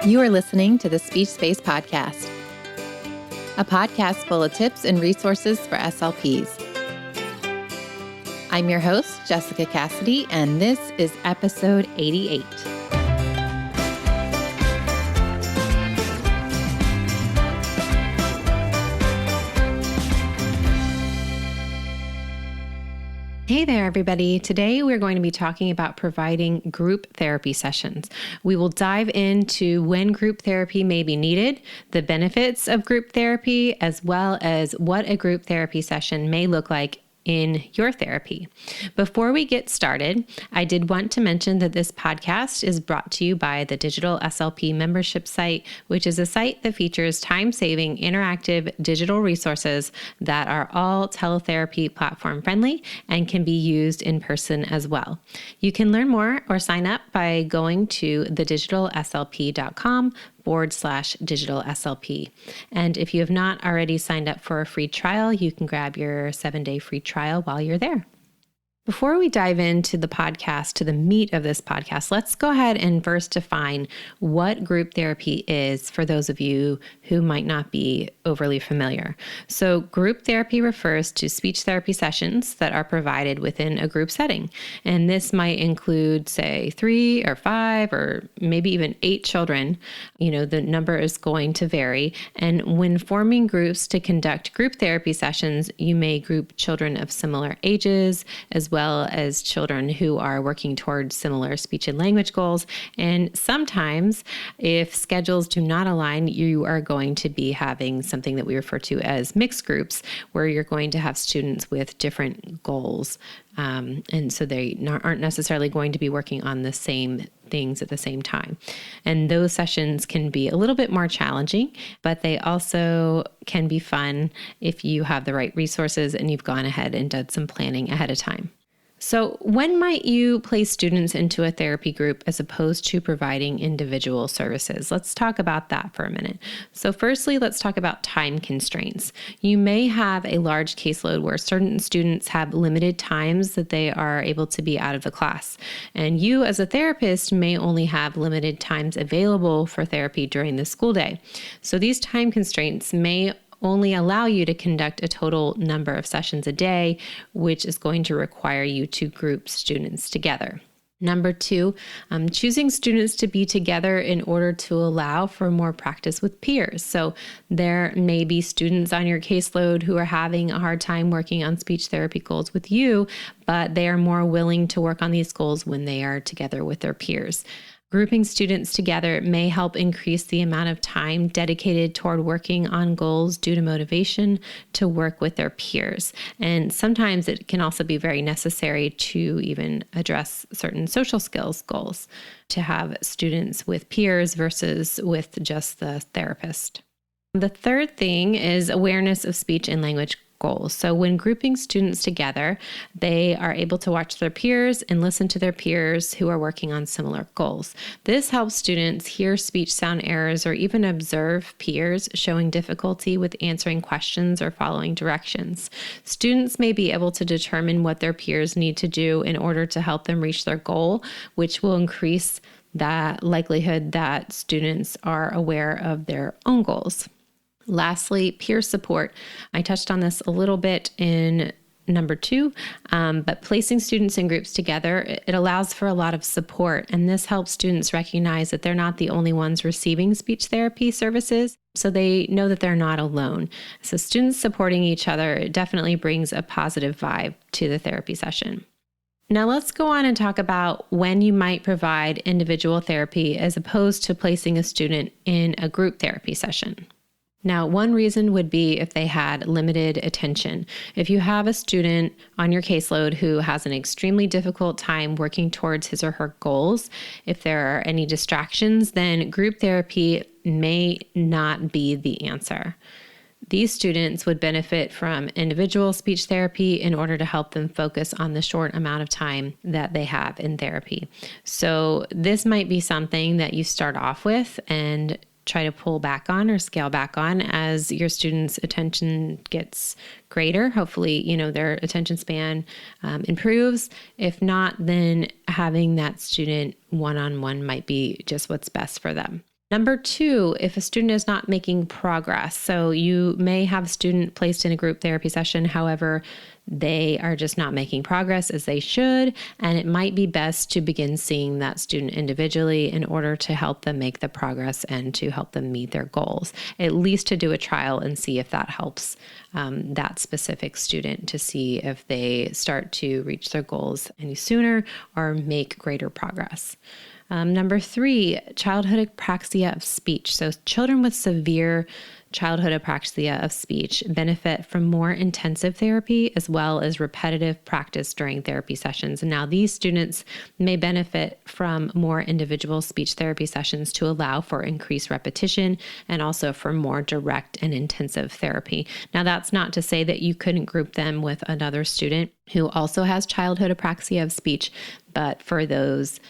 You are listening to the Speech Space Podcast, a podcast full of tips and resources for SLPs. I'm your host, Jessica Cassidy, and this is episode 88. Hey there, everybody. Today, we're going to be talking about providing group therapy sessions. We will dive into when group therapy may be needed, the benefits of group therapy, as well as what a group therapy session may look like in your therapy. Before we get started, I did want to mention that this podcast is brought to you by the Digital SLP membership site, which is a site that features time-saving interactive digital resources that are all teletherapy platform friendly and can be used in person as well. You can learn more or sign up by going to thedigitalslp.com/digital SLP. And if you have not already signed up for a free trial, you can grab your 7-day free trial while you're there. Before we dive into the podcast, to the meat of this podcast, let's go ahead and first define what group therapy is for those of you who might not be overly familiar. So group therapy refers to speech therapy sessions that are provided within a group setting. And this might include, say, 3 or 5 or maybe even 8 children. The number is going to vary. And when forming groups to conduct group therapy sessions, you may group children of similar ages, as well as children who are working towards similar speech and language goals. And sometimes, if schedules do not align, you are going to be having something that we refer to as mixed groups, where you're going to have students with different goals. And so they aren't necessarily going to be working on the same things at the same time. And those sessions can be a little bit more challenging, but they also can be fun if you have the right resources and you've gone ahead and done some planning ahead of time. So when might you place students into a therapy group as opposed to providing individual services? Let's talk about that for a minute. So firstly, let's talk about time constraints. You may have a large caseload where certain students have limited times that they are able to be out of the class. And you as a therapist may only have limited times available for therapy during the school day. So these time constraints may only allow you to conduct a total number of sessions a day, which is going to require you to group students together. Number 2, choosing students to be together in order to allow for more practice with peers. So there may be students on your caseload who are having a hard time working on speech therapy goals with you, but they are more willing to work on these goals when they are together with their peers. Grouping students together may help increase the amount of time dedicated toward working on goals due to motivation to work with their peers. And sometimes it can also be very necessary to even address certain social skills goals, to have students with peers versus with just the therapist. The third thing is awareness of speech and language goals. So when grouping students together, they are able to watch their peers and listen to their peers who are working on similar goals. This helps students hear speech sound errors or even observe peers showing difficulty with answering questions or following directions. Students may be able to determine what their peers need to do in order to help them reach their goal, which will increase the likelihood that students are aware of their own goals. Lastly, peer support. I touched on this a little bit in number 2, but placing students in groups together, it allows for a lot of support, and this helps students recognize that they're not the only ones receiving speech therapy services, so they know that they're not alone. So students supporting each other, it definitely brings a positive vibe to the therapy session. Now let's go on and talk about when you might provide individual therapy as opposed to placing a student in a group therapy session. Now, one reason would be if they had limited attention. If you have a student on your caseload who has an extremely difficult time working towards his or her goals, if there are any distractions, then group therapy may not be the answer. These students would benefit from individual speech therapy in order to help them focus on the short amount of time that they have in therapy. So this might be something that you start off with and try to pull back on or scale back on as your students' attention gets greater. Hopefully, their attention span improves. If not, then having that student one-on-one might be just what's best for them. Number two, if a student is not making progress, so you may have a student placed in a group therapy session, however, they are just not making progress as they should, and it might be best to begin seeing that student individually in order to help them make the progress and to help them meet their goals, at least to do a trial and see if that helps that specific student to see if they start to reach their goals any sooner or make greater progress. Number three, childhood apraxia of speech. So children with severe childhood apraxia of speech benefit from more intensive therapy as well as repetitive practice during therapy sessions. And now these students may benefit from more individual speech therapy sessions to allow for increased repetition and also for more direct and intensive therapy. Now, that's not to say that you couldn't group them with another student who also has childhood apraxia of speech, but for those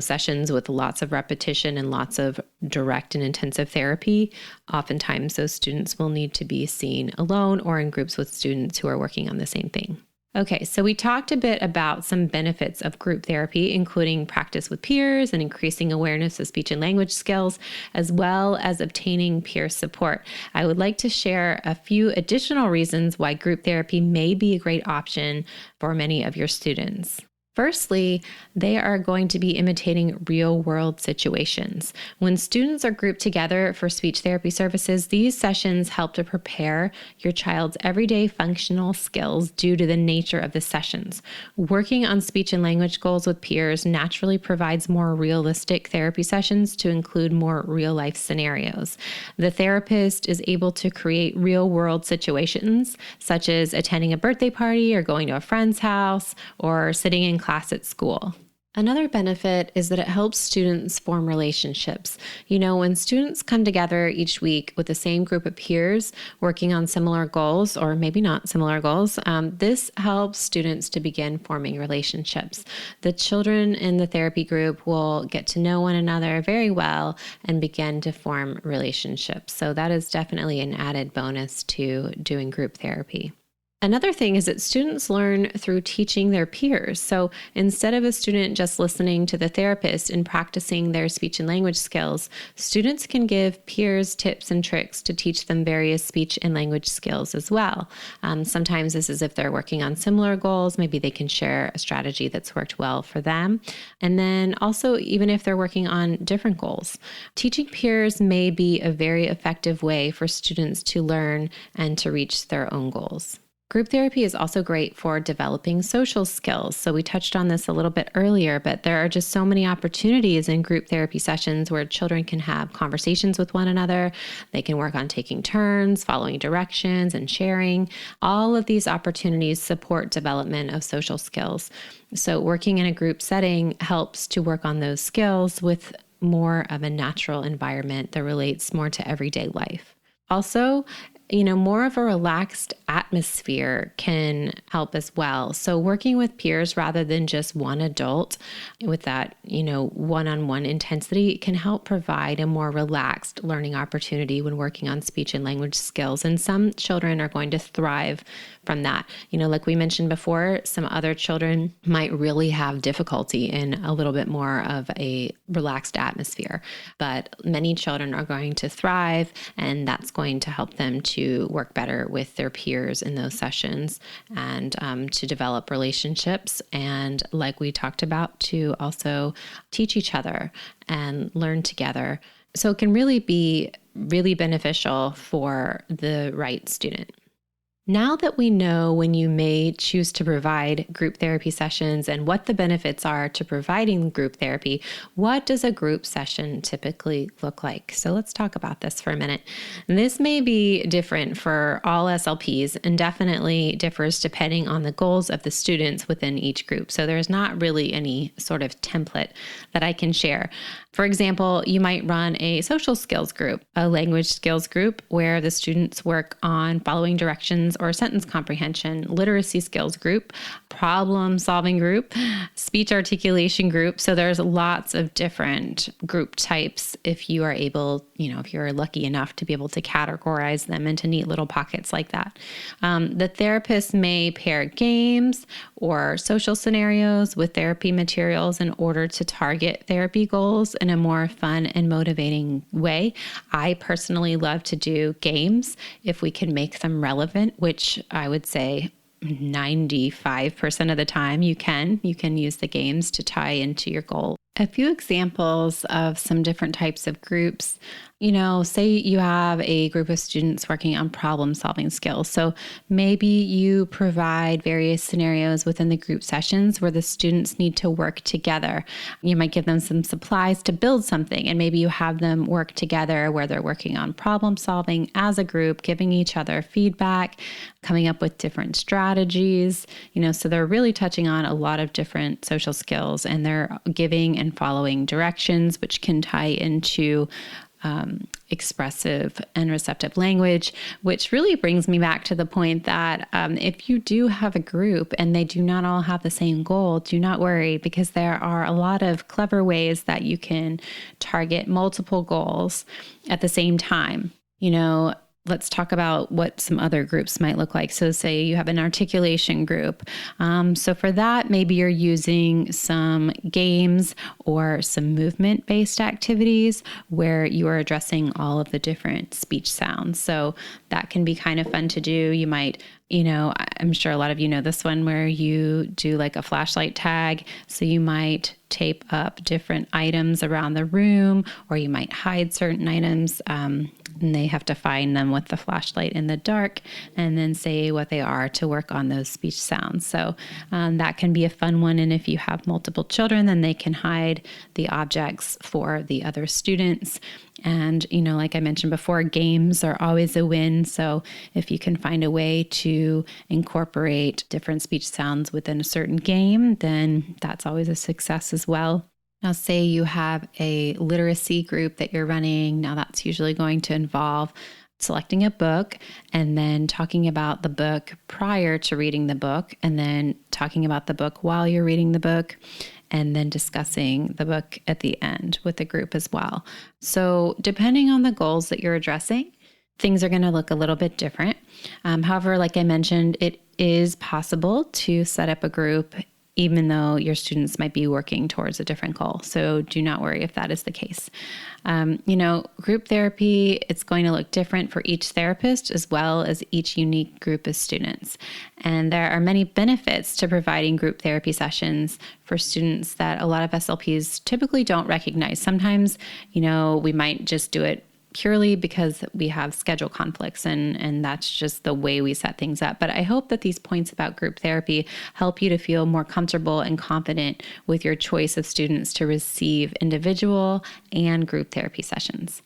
sessions with lots of repetition and lots of direct and intensive therapy, oftentimes those students will need to be seen alone or in groups with students who are working on the same thing. Okay, so we talked a bit about some benefits of group therapy, including practice with peers and increasing awareness of speech and language skills, as well as obtaining peer support. I would like to share a few additional reasons why group therapy may be a great option for many of your students. Firstly, they are going to be imitating real-world situations. When students are grouped together for speech therapy services, these sessions help to prepare your child's everyday functional skills due to the nature of the sessions. Working on speech and language goals with peers naturally provides more realistic therapy sessions to include more real-life scenarios. The therapist is able to create real-world situations, such as attending a birthday party or going to a friend's house or sitting in class at school. Another benefit is that it helps students form relationships. When students come together each week with the same group of peers working on similar goals, or maybe not similar goals, this helps students to begin forming relationships. The children in the therapy group will get to know one another very well and begin to form relationships. So that is definitely an added bonus to doing group therapy. Another thing is that students learn through teaching their peers. So instead of a student just listening to the therapist and practicing their speech and language skills, students can give peers tips and tricks to teach them various speech and language skills as well. Sometimes this is if they're working on similar goals, maybe they can share a strategy that's worked well for them. And then also, even if they're working on different goals, teaching peers may be a very effective way for students to learn and to reach their own goals. Group therapy is also great for developing social skills. So we touched on this a little bit earlier, but there are just so many opportunities in group therapy sessions where children can have conversations with one another. They can work on taking turns, following directions, and sharing. All of these opportunities support development of social skills. So working in a group setting helps to work on those skills with more of a natural environment that relates more to everyday life. Also, more of a relaxed atmosphere can help as well. So working with peers rather than just one adult with that, one-on-one intensity can help provide a more relaxed learning opportunity when working on speech and language skills. And some children are going to thrive from that. Like we mentioned before, some other children might really have difficulty in a little bit more of a relaxed atmosphere, but many children are going to thrive, and that's going to help them to work better with their peers in those sessions and to develop relationships. And like we talked about, to also teach each other and learn together. So it can really be really beneficial for the right student. Now that we know when you may choose to provide group therapy sessions and what the benefits are to providing group therapy, what does a group session typically look like? So let's talk about this for a minute. And this may be different for all SLPs and definitely differs depending on the goals of the students within each group. So there's not really any sort of template that I can share. For example, you might run a social skills group, a language skills group, where the students work on following directions directions or sentence comprehension, literacy skills group, problem solving group, speech articulation group. So there's lots of different group types if you are able, if you're lucky enough to be able to categorize them into neat little pockets like that. The therapist may pair games or social scenarios with therapy materials in order to target therapy goals in a more fun and motivating way. I personally love to do games if we can make them relevant, which I would say 95% of the time you can use the games to tie into your goal. A few examples of some different types of groups. Say you have a group of students working on problem solving skills. So maybe you provide various scenarios within the group sessions where the students need to work together. You might give them some supplies to build something, and maybe you have them work together where they're working on problem solving as a group, giving each other feedback, coming up with different strategies. So they're really touching on a lot of different social skills, and they're giving and following directions, which can tie into expressive and receptive language, which really brings me back to the point that if you do have a group and they do not all have the same goal, do not worry, because there are a lot of clever ways that you can target multiple goals at the same time. Let's talk about what some other groups might look like. So say you have an articulation group. So for that, maybe you're using some games or some movement-based activities where you are addressing all of the different speech sounds. So that can be kind of fun to do. You might, I'm sure a lot of you know this one where you do like a flashlight tag. So you might tape up different items around the room, or you might hide certain items, and they have to find them with the flashlight in the dark and then say what they are to work on those speech sounds. So that can be a fun one. And if you have multiple children, then they can hide the objects for the other students. And, like I mentioned before, games are always a win. So if you can find a way to incorporate different speech sounds within a certain game, then that's always a success as well. Now, say you have a literacy group that you're running. Now, that's usually going to involve selecting a book and then talking about the book prior to reading the book, and then talking about the book while you're reading the book, and then discussing the book at the end with the group as well. So depending on the goals that you're addressing, things are going to look a little bit different. However, like I mentioned, it is possible to set up a group even though your students might be working towards a different goal. So do not worry if that is the case. Group therapy, it's going to look different for each therapist as well as each unique group of students. And there are many benefits to providing group therapy sessions for students that a lot of SLPs typically don't recognize. Sometimes, we might just do it purely because we have schedule conflicts and that's just the way we set things up. But I hope that these points about group therapy help you to feel more comfortable and confident with your choice of students to receive individual and group therapy sessions.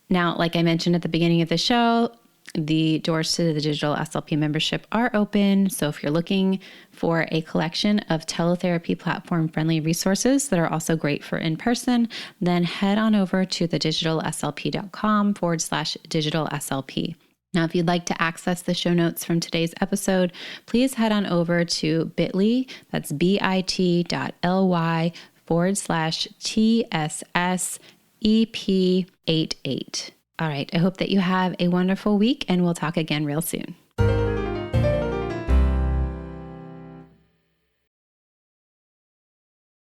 Now, like I mentioned at the beginning of the show, the doors to the digital SLP membership are open. So if you're looking for a collection of teletherapy platform-friendly resources that are also great for in-person, then head on over to thedigitalslp.com/digitalslp. Now, if you'd like to access the show notes from today's episode, please head on over to bit.ly, that's bit.ly/TSSEP88. All right, I hope that you have a wonderful week, and we'll talk again real soon.